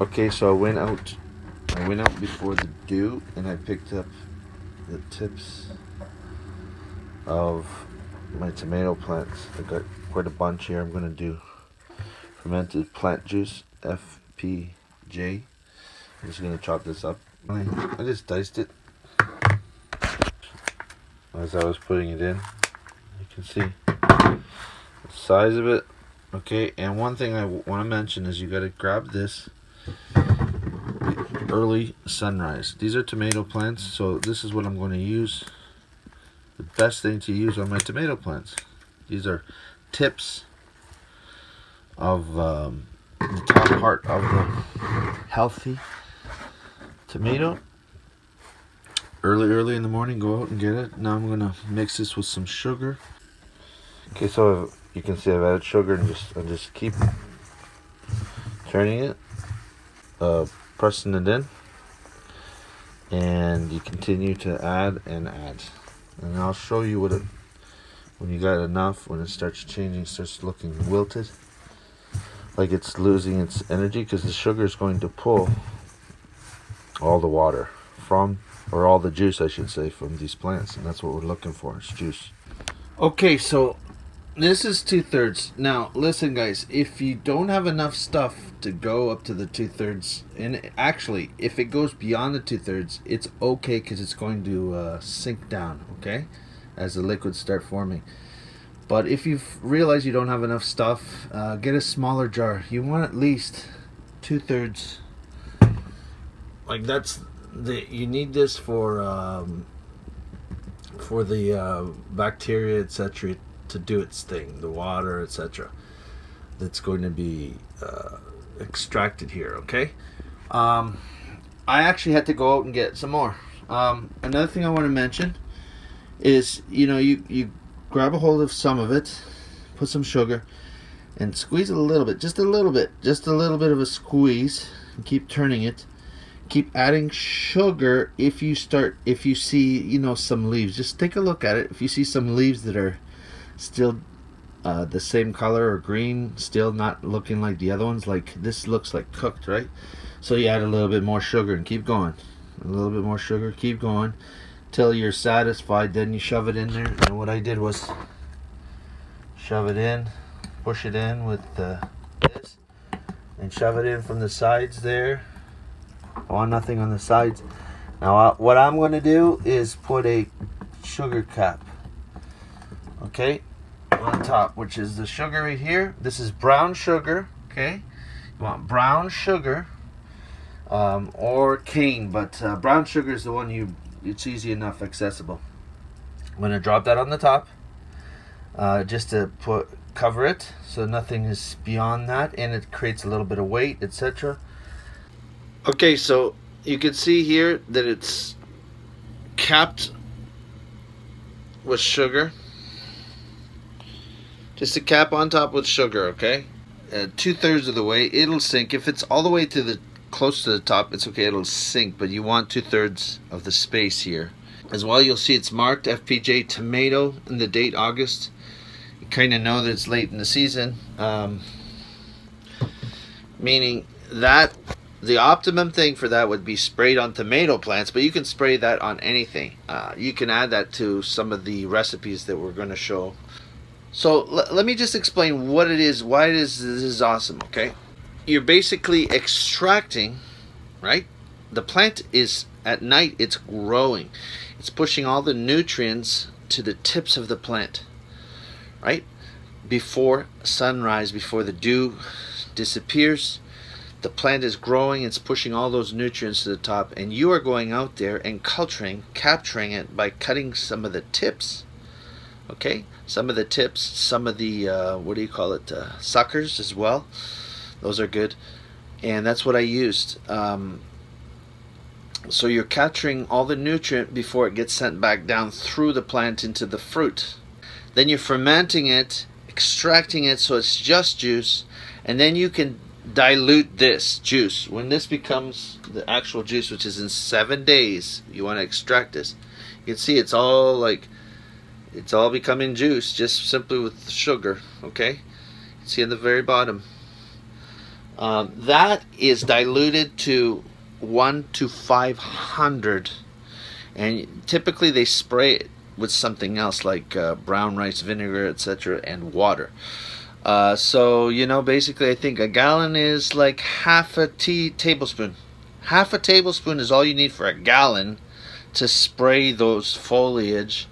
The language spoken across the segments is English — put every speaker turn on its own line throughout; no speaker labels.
Okay, so I went out before the dew and I picked up the tips of my tomato plants. I got quite a bunch here. I'm gonna do fermented plant juice, FPJ. I'm just gonna chop this up. I just diced it as I was putting it in. You can see the size of it. Okay, and one thing I want to mention is you got to grab this early sunrise. These are tomato plants, so this is what I'm going to use. The best thing to use on my tomato plants. These are tips of the top part of the healthy tomato. Early in the morning, go out and get it. Now I'm going to mix this with some sugar. Okay, so you can see I've added sugar and just keep turning it, pressing it in, and you continue to add and add. And I'll show you when you got enough, when it starts changing, starts looking wilted, like it's losing its energy, because the sugar is going to pull all the water from, or all the juice I should say, from these plants, and that's what we're looking for, is juice. Okay, so this is 2/3. Now, listen, guys. If you don't have enough stuff to go up to the 2/3, and actually, if it goes beyond the 2/3, it's okay because it's going to sink down. Okay, as the liquids start forming. But if you realize you don't have enough stuff, get a smaller jar. You want at least 2/3. Like that's you need this for the bacteria, etc., to do its thing, the water, etc., that's going to be extracted here. Okay, I actually had to go out and get some more. Another thing I want to mention is, you grab a hold of some of it, put some sugar, and squeeze it a little bit, just a little bit of a squeeze, and keep turning it. Keep adding sugar. If you see some leaves, just take a look at it. If you see some leaves that are still the same color or green, still not looking like the other ones, like this looks like cooked, right? So you add a little bit more sugar and keep going. A little bit more sugar, keep going till you're satisfied. Then you shove it in there. And what I did was shove it in, push it in with this, and shove it in from the sides there. I want nothing on the sides. Now what I'm going to do is put a sugar cap, okay, on top, which is the sugar right here. This is brown sugar, okay? You want brown sugar or cane, but brown sugar is the one it's easy enough accessible. I'm going to drop that on the top just to cover it so nothing is beyond that, and it creates a little bit of weight, etc. Okay, so you can see here that it's capped with sugar. Just a cap on top with sugar, okay? 2/3 of the way, it'll sink. If it's all the way to close to the top, it's okay, it'll sink, but you want 2/3 of the space here. As well, you'll see it's marked FPJ tomato and the date August. You kind of know that it's late in the season, meaning that the optimum thing for that would be sprayed on tomato plants, but you can spray that on anything. You can add that to some of the recipes that we're going to show. So let me just explain what it is, why this is awesome, okay? You're basically extracting, right? The plant is, at night, it's growing. It's pushing all the nutrients to the tips of the plant, right? Before sunrise, before the dew disappears, the plant is growing, it's pushing all those nutrients to the top, and you are going out there and capturing it by cutting some of the tips. Okay, some of the tips, some of the suckers as well. Those are good, and that's what I used. So you're capturing all the nutrient before it gets sent back down through the plant into the fruit. Then you're fermenting it, extracting it so it's just juice, and then you can dilute this juice. When this becomes the actual juice, which is in 7 days, you want to extract this. You can see it's all becoming juice just simply with sugar, okay? You see at the very bottom. That is diluted to 1 to 500, and typically they spray it with something else like brown rice vinegar, etc., and water. So basically, I think a gallon is like half a tablespoon. Half a tablespoon is all you need for a gallon to spray those foliage,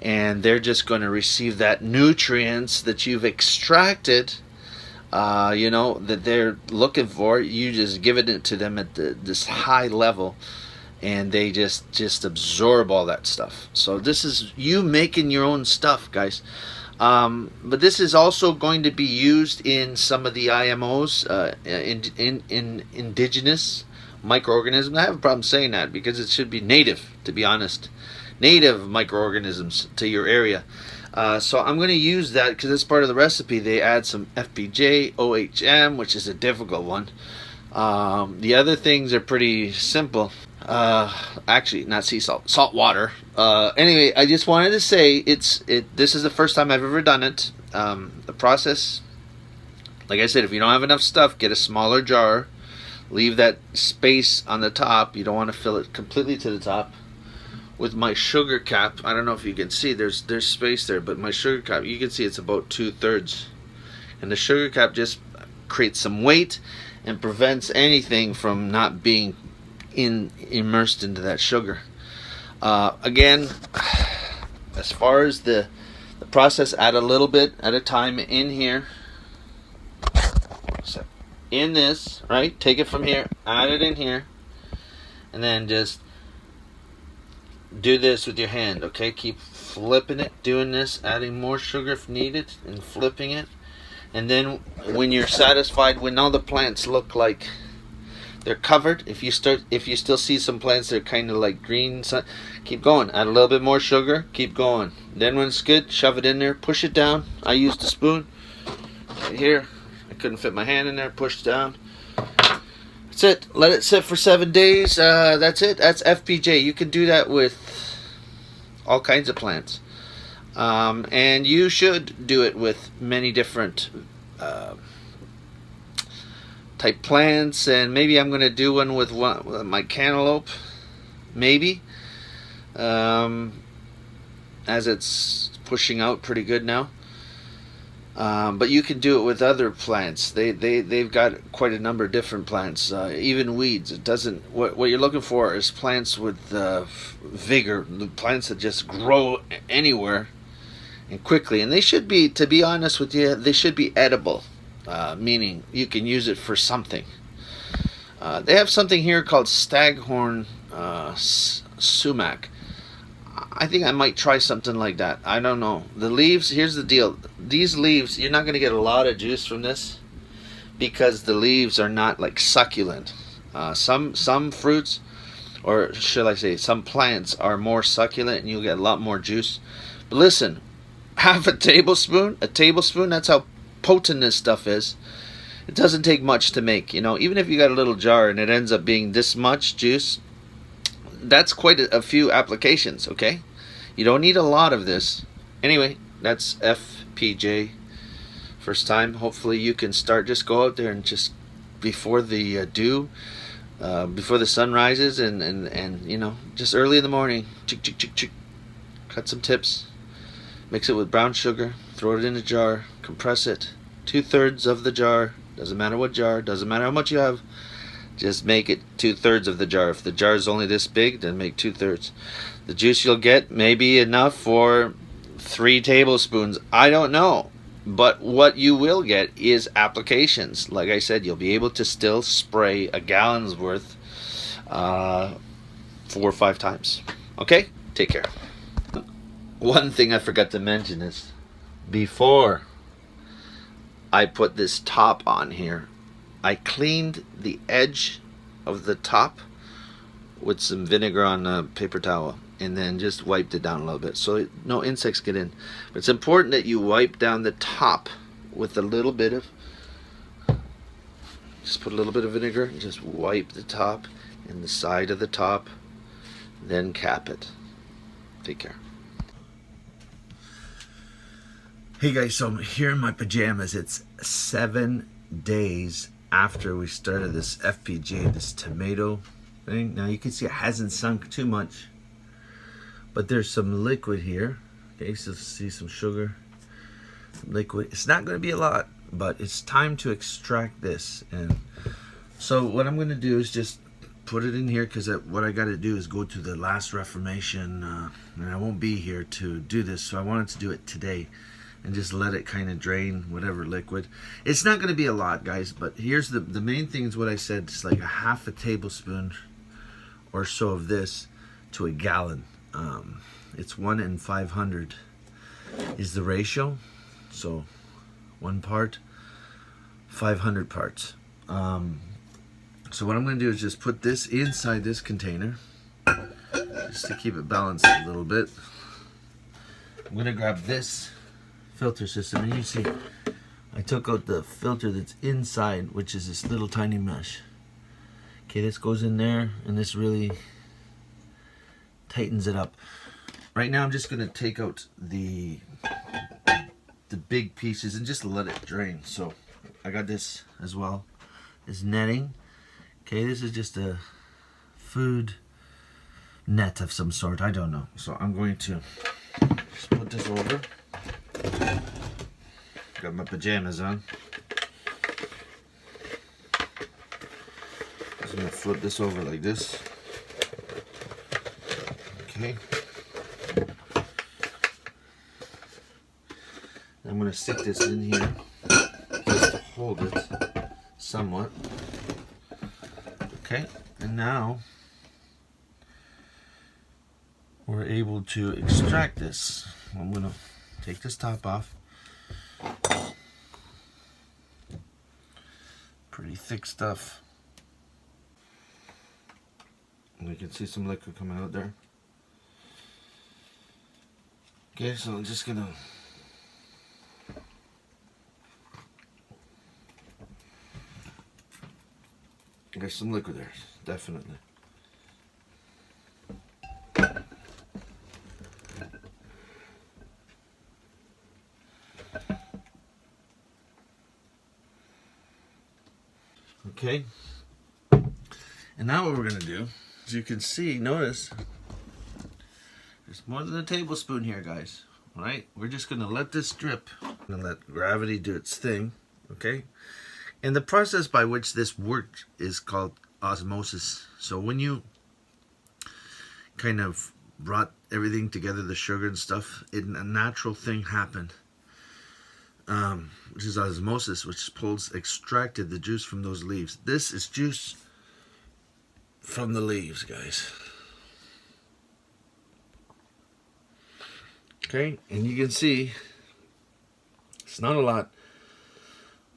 and they're just going to receive that nutrients that you've extracted, that they're looking for. You just give it to them at this high level, and they just absorb all that stuff. So this is you making your own stuff, guys. But this is also going to be used in some of the IMOs, in indigenous microorganisms. I have a problem saying that because it should be native, to be honest. Native microorganisms to your area. So I'm going to use that because it's part of the recipe. They add some FPJ, OHM, which is a difficult one. The other things are pretty simple. Actually, not sea salt, salt water. Anyway, I just wanted to say this is the first time I've ever done it. The process, like I said, if you don't have enough stuff, get a smaller jar. Leave that space on the top. You don't want to fill it completely to the top. With my sugar cap, I don't know if you can see, there's space there, but my sugar cap, you can see it's about 2/3. And the sugar cap just creates some weight and prevents anything from not being immersed into that sugar. Again, as far as the process, add a little bit at a time in here. So in this, right? Take it from here, add it in here, and then just do this with your hand, okay? Keep flipping it, doing this, adding more sugar if needed, and flipping it. And then when you're satisfied, when all the plants look like they're covered, if you still see some plants that are kind of like green, keep going. Add a little bit more sugar, keep going. Then when it's good, shove it in there, push it down. I used a spoon right here. I couldn't fit my hand in there, push down. That's it. Let it sit for 7 days. That's it. That's FPJ. You can do that with all kinds of plants. And you should do it with many different type plants. And maybe I'm going to do one with my cantaloupe. Maybe. As it's pushing out pretty good now. But you can do it with other plants. They've got quite a number of different plants, even weeds. It doesn't. What you're looking for is plants with vigor, the plants that just grow anywhere and quickly. And they should be, to be honest with you, they should be edible, meaning you can use it for something. They have something here called staghorn sumac. I think I might try something like that. I don't know. The leaves, here's the deal. These leaves, you're not going to get a lot of juice from this because the leaves are not like succulent. Some fruits, or should I say some plants, are more succulent and you'll get a lot more juice. But listen, half a tablespoon, that's how potent this stuff is. It doesn't take much to make, even if you got a little jar and it ends up being this much juice, that's quite a few applications, okay? You don't need a lot of this. Anyway, that's FPJ. First time. Hopefully you can start. Just go out there and just before the before the sun rises, and just early in the morning, cut some tips, mix it with brown sugar, throw it in a jar, compress it, 2/3 of the jar. Doesn't matter what jar. Doesn't matter how much you have. Just make it 2/3 of the jar. If the jar is only this big, then make 2/3. The juice you'll get may be enough for 3 tablespoons. I don't know. But what you will get is applications. Like I said, you'll be able to still spray a gallon's worth 4 or 5 times. Okay? Take care. One thing I forgot to mention is before I put this top on here, I cleaned the edge of the top with some vinegar on a paper towel and then just wiped it down a little bit so no insects get in. But it's important that you wipe down the top with a little bit of, just put a little bit of vinegar and just wipe the top and the side of the top, then cap it. Take care. Hey guys, so I'm here in my pajamas. It's 7 days after we started this FPG, this tomato thing. Now you can see it hasn't sunk too much, but there's some liquid here. Okay, so see some sugar, some liquid. It's not going to be a lot, but it's time to extract this. And so what I'm going to do is just put it in here, because what I got to do is go to the last reformation, and I won't be here to do this, so I wanted to do it today and just let it kind of drain whatever liquid. It's not going to be a lot, guys, but here's the main thing is what I said. It's like a half a tablespoon or so of this to a gallon. It's 1 in 500 is the ratio, so 1 part 500 parts. So what I'm going to do is just put this inside this container, just to keep it balanced a little bit. I'm going to grab this filter system, and you see I took out the filter that's inside, which is this little tiny mesh. Okay, this goes in there, and this really tightens it up. Right now I'm just going to take out the big pieces and just let it drain. So I got this as well, this netting. Okay, this is just a food net of some sort, I don't know. So I'm going to just put this over. Got my pajamas on. Just gonna flip this over like this. Okay. I'm gonna stick this in here just to hold it somewhat. Okay, and now we're able to extract this. I'm gonna take this top off. Pretty thick stuff. And you can see some liquid coming out there. Okay, so I'm just gonna there's some liquid there, definitely. Okay, and now what we're going to do, as you can see, notice, there's more than a tablespoon here, guys. All right, we're just going to let this drip and let gravity do its thing, okay? And the process by which this works is called osmosis. So when you kind of brought everything together, the sugar and stuff, a natural thing happened. Which is osmosis, which extracted the juice from those leaves. This is juice from the leaves, guys. Okay, and you can see it's not a lot,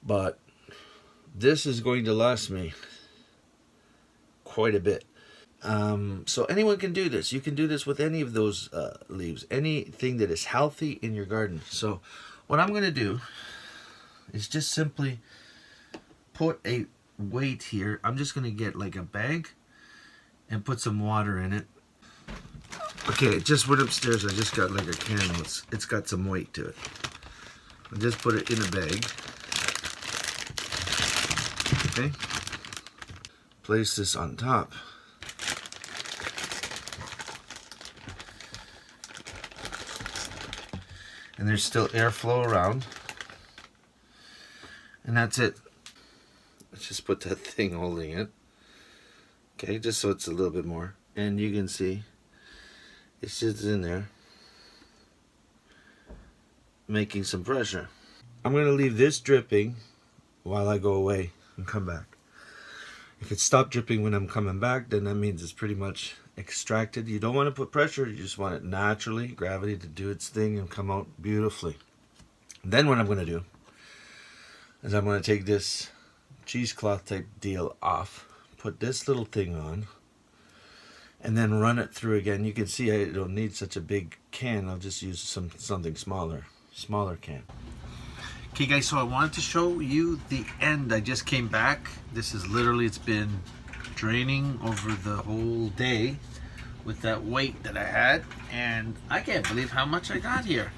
but this is going to last me quite a bit. So anyone can do this. You can do this with any of those leaves, anything that is healthy in your garden. So what I'm going to do is just simply put a weight here. I'm just going to get like a bag and put some water in it. Okay, it just went upstairs. I just got like a can. It's got some weight to it. I just put it in a bag. Okay. Place this on top. And there's still airflow around. And that's it. Let's just put that thing holding it. Okay, just so it's a little bit more. And you can see it's just in there making some pressure. I'm going to leave this dripping while I go away and come back. If it stopped dripping when I'm coming back, then that means it's pretty much extracted. You don't want to put pressure, you just want it naturally, gravity to do its thing and come out beautifully. Then what I'm going to do is I'm going to take this cheesecloth type deal off, put this little thing on, and then run it through again. You can see I don't need such a big can. I'll just use something smaller can. Okay guys, so I wanted to show you the end. I just came back. This is literally, it's been draining over the whole day with that weight that I had, and I can't believe how much I got here.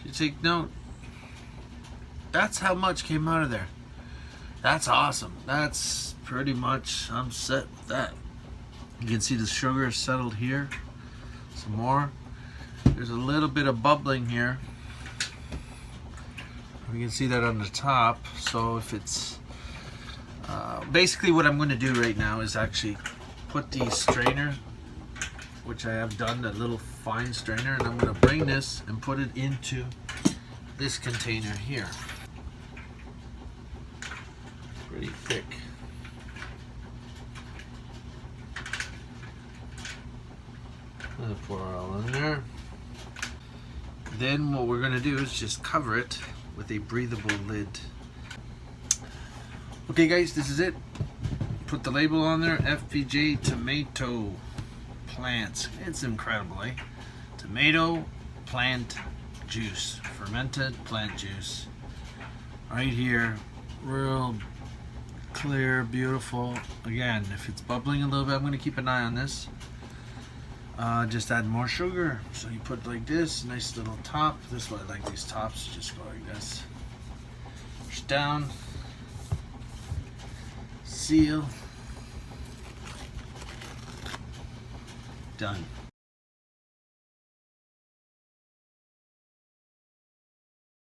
You take note, that's how much came out of there. That's awesome. That's pretty much, I'm set with that. You can see the sugar is settled here. Some more. There's a little bit of bubbling here. You can see that on the top. So if it's basically what I'm going to do right now is actually put the strainer, which I have done, that little fine strainer, and I'm going to bring this and put it into this container here. Pretty thick. I'm going to pour it all in there. Then what we're going to do is just cover it with a breathable lid. Okay guys, this is it. Put the label on there, FPJ tomato plants. It's incredible, eh? Tomato plant juice, fermented plant juice. Right here, real clear, beautiful. Again, if it's bubbling a little bit, I'm going to keep an eye on this. Just add more sugar. So you put like this, nice little top. This is why I like these tops. Just go like this. Push down. Seal. Done.